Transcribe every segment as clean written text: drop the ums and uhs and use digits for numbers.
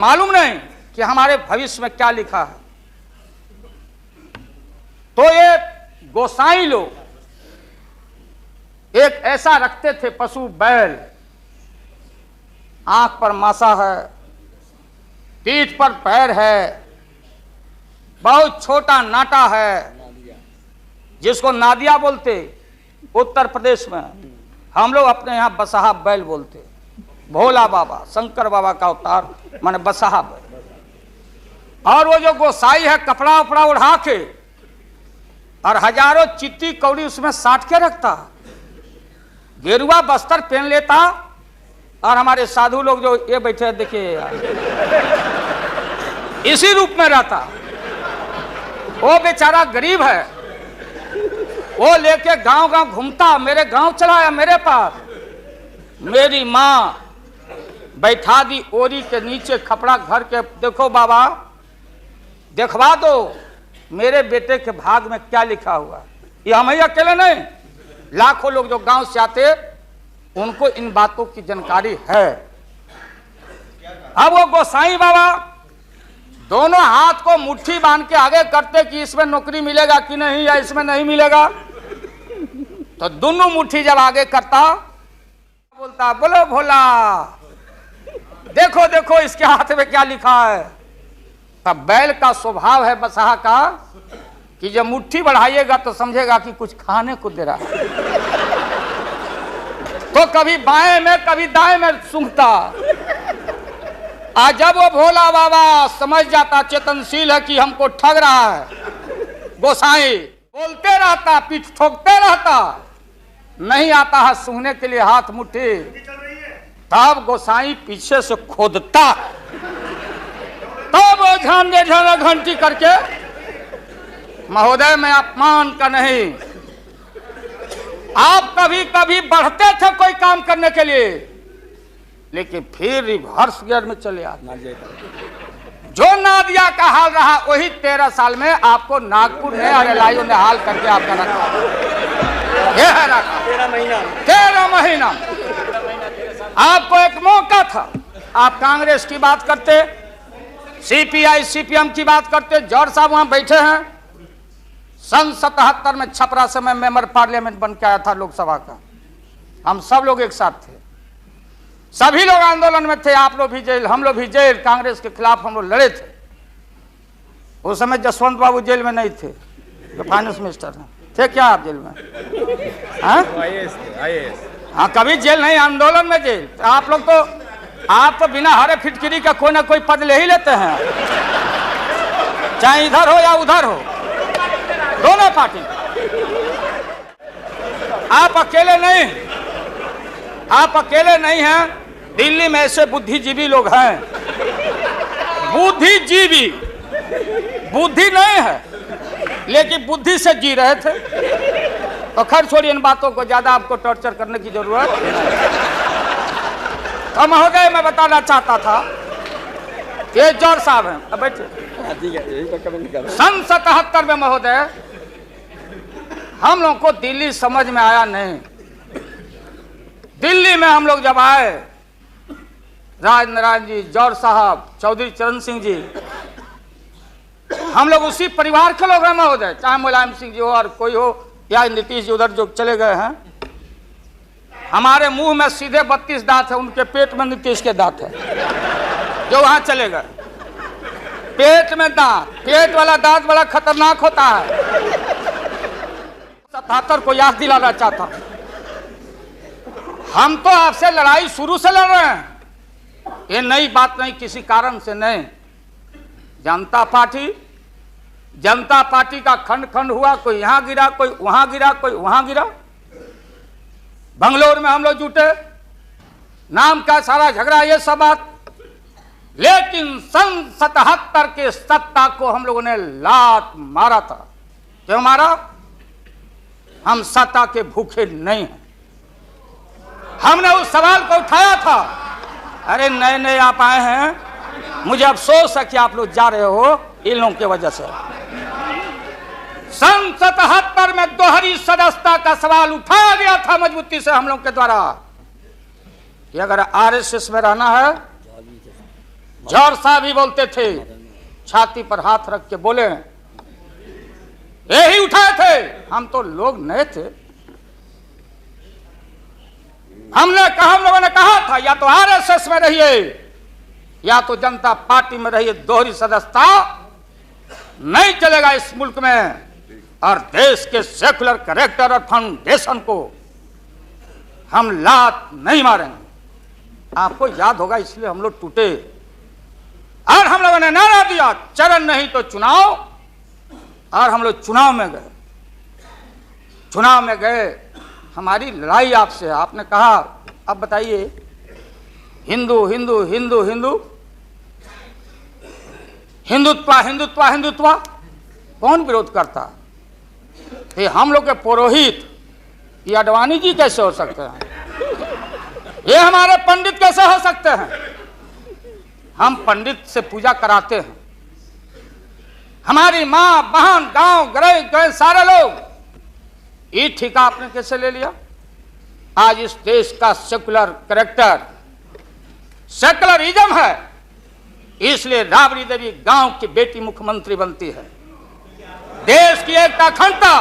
मालूम नहीं कि हमारे भविष्य में क्या लिखा है। तो ये गोसाई लोग एक ऐसा रखते थे पशु बैल, आंख पर मासा है, पीठ पर पैर है, बहुत छोटा नाटा है जिसको नादिया बोलते उत्तर प्रदेश में, हम लोग अपने यहाँ बसहा बैल बोलते। भोला बाबा शंकर बाबा का अवतार माने बसहा बैल। और वो जो गोसाई है कपड़ा उपड़ा उड़ा के और हजारों चिट्टी कौड़ी उसमें साट के रखता, गेरुआ बस्तर पहन लेता। और हमारे साधु लोग जो ये बैठे देखिए इसी रूप में रहता। वो बेचारा गरीब है, वो लेके गांव गांव घूमता, मेरे गांव चलाया मेरे पास। मेरी माँ बैठा दी ओरी के नीचे खपड़ा घर के, देखो बाबा देखवा दो मेरे बेटे के भाग में क्या लिखा हुआ। ये हम ही अकेले नहीं, लाखों लोग जो गांव से आते उनको इन बातों की जानकारी है। अब वो गोसाई बाबा दोनों हाथ को मुट्ठी बांध के आगे करते कि इसमें नौकरी मिलेगा कि नहीं या इसमें नहीं मिलेगा। तो दोनों मुट्ठी जब आगे करता बोलता बोलो भोला, देखो देखो इसके हाथ में क्या लिखा है। तब बैल का स्वभाव है बसहा का कि जब मुट्ठी बढ़ाइएगा तो समझेगा कि कुछ खाने को दे रहा है, तो कभी बाएं में कभी दाएं में सूंघता। आज जब वो भोला बाबा समझ जाता चेतनशील है कि हमको ठग रहा है, गोसाई बोलते रहता, पीठ ठोकते रहता, नहीं आता है सूंघने के लिए हाथ मुट्ठी। तब गोसाई पीछे से खोदता, तब वो झंडे घंटी करके महोदय में अपमान का नहीं। आप कभी कभी बढ़ते थे कोई काम करने के लिए, लेकिन फिर रिवर्स गियर में चले आते। जो नादिया का हाल रहा वही 13 साल में आपको नागपुर ने और एलआईओ ने हाल करके आपका रखा। ये है रखा 13 महीना। आपको एक मौका था, आप कांग्रेस की बात करते, सीपीआई सीपीएम की बात करते। जौहर साहब वहां बैठे हैं। सन 77 में छपरा से मैं मेंबर पार्लियामेंट बन के आया था लोकसभा का। हम सब लोग एक साथ थे, सभी लोग आंदोलन में थे। आप लोग भी जेल, हम लोग भी जेल, कांग्रेस के खिलाफ हम लोग लड़े थे। उस समय जसवंत बाबू जेल में नहीं थे, जो फाइनेंस मिनिस्टर हैं। थे क्या आप जेल में? हाँ, कभी जेल नहीं, आंदोलन में जेल। आप लोग तो बिना हरे फिटकिरी का कोई ना कोई पद ले ही लेते हैं, चाहे इधर हो या उधर हो, दोनों पार्टी। आप अकेले नहीं, आप अकेले नहीं हैं। दिल्ली में ऐसे बुद्धिजीवी लोग हैं, बुद्धिजीवी, बुद्धि नहीं है लेकिन बुद्धि से जी रहे थे। तो खैर छोड़िए इन बातों को, ज्यादा आपको टॉर्चर करने की जरूरत नहीं। तो महोदय मैं बताना चाहता था, ये जौहर साहब हैं, अब बैठे। सन 77 में महोदय हम लोग को दिल्ली समझ में आया नहीं। दिल्ली में हम लोग जब आए, राज नारायण जी, जौहर साहब, चौधरी चरण सिंह जी, हम लोग उसी परिवार के लोग हैं महोदय, चाहे मुलायम सिंह जी हो और कोई हो या नीतीश जी उधर जो चले गए हैं। हमारे मुंह में सीधे 32 दांत है, उनके पेट में नीतीश के दांत है जो वहां चले गए। पेट में दांत, पेट वाला दांत बड़ा खतरनाक होता है। 77 को याद दिलाना चाहता हूं, हम तो आपसे लड़ाई शुरू से लड़ रहे हैं, ये नई बात नहीं, किसी कारण से नहीं। जनता पार्टी का खंड खंड हुआ, कोई यहां गिरा, कोई वहां गिरा, कोई वहां गिरा। बंगलोर में हम लोग जुटे, नाम का सारा झगड़ा, ये सब बात। लेकिन सन 77 के सत्ता को हम लोगों ने लात मारा था। क्यों मारा? हम सत्ता के भूखे नहीं हैं। हमने उस सवाल को उठाया था। अरे नए नए आप आए हैं, मुझे अफसोस है कि आप लोग जा रहे हो इन लोगों की वजह से। सन 77 में दोहरी सदस्यता का सवाल उठाया गया था मजबूती से हम लोग के द्वारा कि अगर आरएसएस में रहना है जौहर साहब भी बोलते थे, छाती पर हाथ रख के बोले, यही उठाए थे। हम तो लोग नए थे, हम लोगों ने कहा था या तो आरएसएस में रहिए या तो जनता पार्टी में रहिए, दोहरी सदस्यता नहीं चलेगा इस मुल्क में, और देश के सेकुलर कैरेक्टर और फाउंडेशन को हम लात नहीं मारेंगे। आपको याद होगा, इसलिए हम लोग टूटे और हम लोगों ने नारा दिया, चरण नहीं तो चुनाव, और हम लोग चुनाव में गए। हमारी लड़ाई आपसे, आपने कहा अब बताइए हिंदू हिंदू हिंदू हिंदू हिंदुत्व हिंदुत्व हिंदुत्व कौन विरोध करता? ये हम लोग के पुरोहित, ये अडवाणी जी कैसे हो सकते हैं? ये हमारे पंडित कैसे हो सकते हैं? हम पंडित से पूजा कराते हैं, हमारी मां बहन गांव गए सारे लोग। ये ठेका आपने कैसे ले लिया? आज इस देश का सेकुलर कैरेक्टर सेकुलरिज्म है, इसलिए राबड़ी देवी गांव की बेटी मुख्यमंत्री बनती है। देश की एकता अखंडता,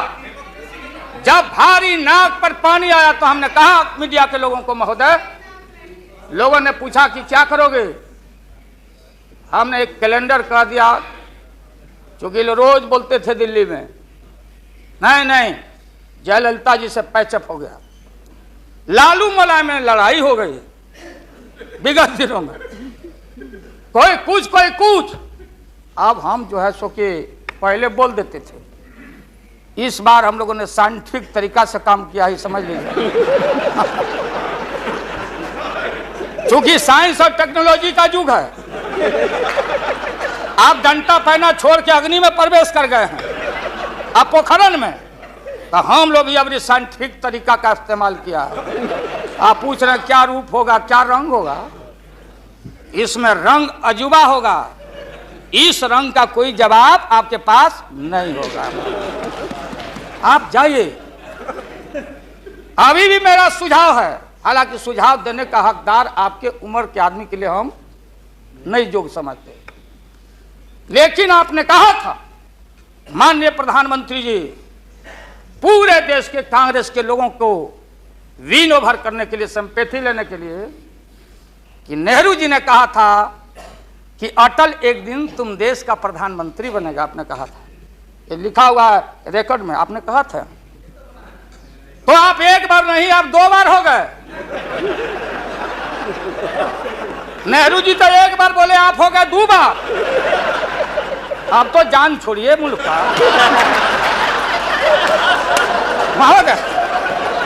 जब भारी नाक पर पानी आया तो हमने कहा मीडिया के लोगों को, महोदय, लोगों ने पूछा कि क्या करोगे? हमने एक कैलेंडर कर दिया, क्योंकि लोग रोज बोलते थे दिल्ली में, नहीं जयललिता जी से पैचअप हो गया, लालू मुलायम में लड़ाई हो गई विगत दिनों में, कोई कुछ। अब हम जो है सो कि पहले बोल देते थे, इस बार हम लोगों ने साइंटिफिक तरीका से काम किया ही, समझ लीजिए। क्योंकि साइंस और टेक्नोलॉजी का युग है। आप डंडा पहना छोड़ के अग्नि में प्रवेश कर गए हैं, आप पोखरन में, तो हम लोग भी अपनी साइंटिफिक तरीका का इस्तेमाल किया है। आप पूछ रहे हैं क्या रूप होगा, क्या रंग होगा? इसमें रंग अजूबा होगा, इस रंग का कोई जवाब आपके पास नहीं होगा। आप जाइए। अभी भी मेरा सुझाव है, हालांकि सुझाव देने का हकदार आपके उम्र के आदमी के लिए हम नहीं योग्य समझते, लेकिन आपने कहा था माननीय प्रधानमंत्री जी, पूरे देश के कांग्रेस के लोगों को विन ओवर करने के लिए, संपैथी लेने के लिए, कि नेहरू जी ने कहा था कि अटल एक दिन तुम देश का प्रधानमंत्री बनेगा। आपने कहा था, ये लिखा हुआ है रिकॉर्ड में, आपने कहा था। तो आप एक बार नहीं, आप 2 बार हो गए। नेहरू जी तो एक बार बोले, आप हो गए 2 बार। आप तो जान छोड़िए मुल्क का। महोदय,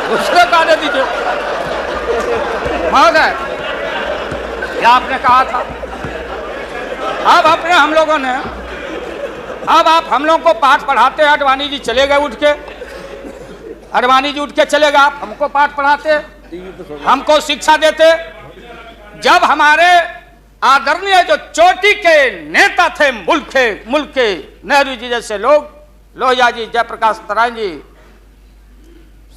दूसरे का दे दीजिए। महोदय, क्या आपने कहा था? अब अपने हम लोगों ने, अब आप हम लोग को पाठ पढ़ाते हैं, अडवाणी जी चले गए उठ के, अडवाणी जी उठ के चले गए, आप हमको पाठ पढ़ाते, हमको शिक्षा देते। जब हमारे आदरणीय जो चोटी के नेता थे मुल्क के नेहरू जी जैसे लोग, लोहिया जी, जयप्रकाश नारायण जी,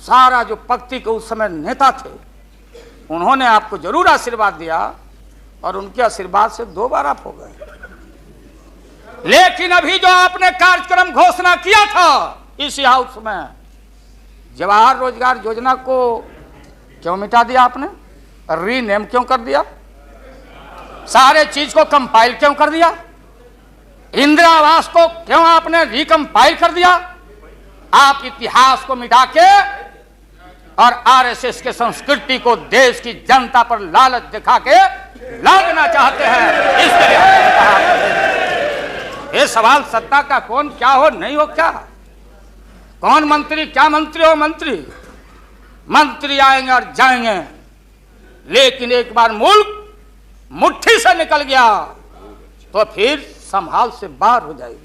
सारा जो पक्ति के उस समय नेता थे, उन्होंने आपको जरूर आशीर्वाद दिया, और उनके आशीर्वाद से 2 बार आप हो गए। लेकिन अभी जो आपने कार्यक्रम घोषणा किया था इसी हाउस में, जवाहर रोजगार योजना को क्यों मिटा दिया आपने? रीनेम क्यों कर दिया? सारे चीज को कंपाइल क्यों कर दिया? इंदिरा आवास को क्यों आपने रिकंपाइल कर दिया? आप इतिहास को मिटा के और आरएसएस के संस्कृति को देश की जनता पर लालच दिखा के लादना चाहते हैं। इसके लिए ये सवाल सत्ता का कौन क्या हो नहीं हो, क्या कौन मंत्री, क्या मंत्री हो? मंत्री आएंगे और जाएंगे, लेकिन एक बार मुल्क मुट्ठी से निकल गया तो फिर संभाल से बाहर हो जाएगी।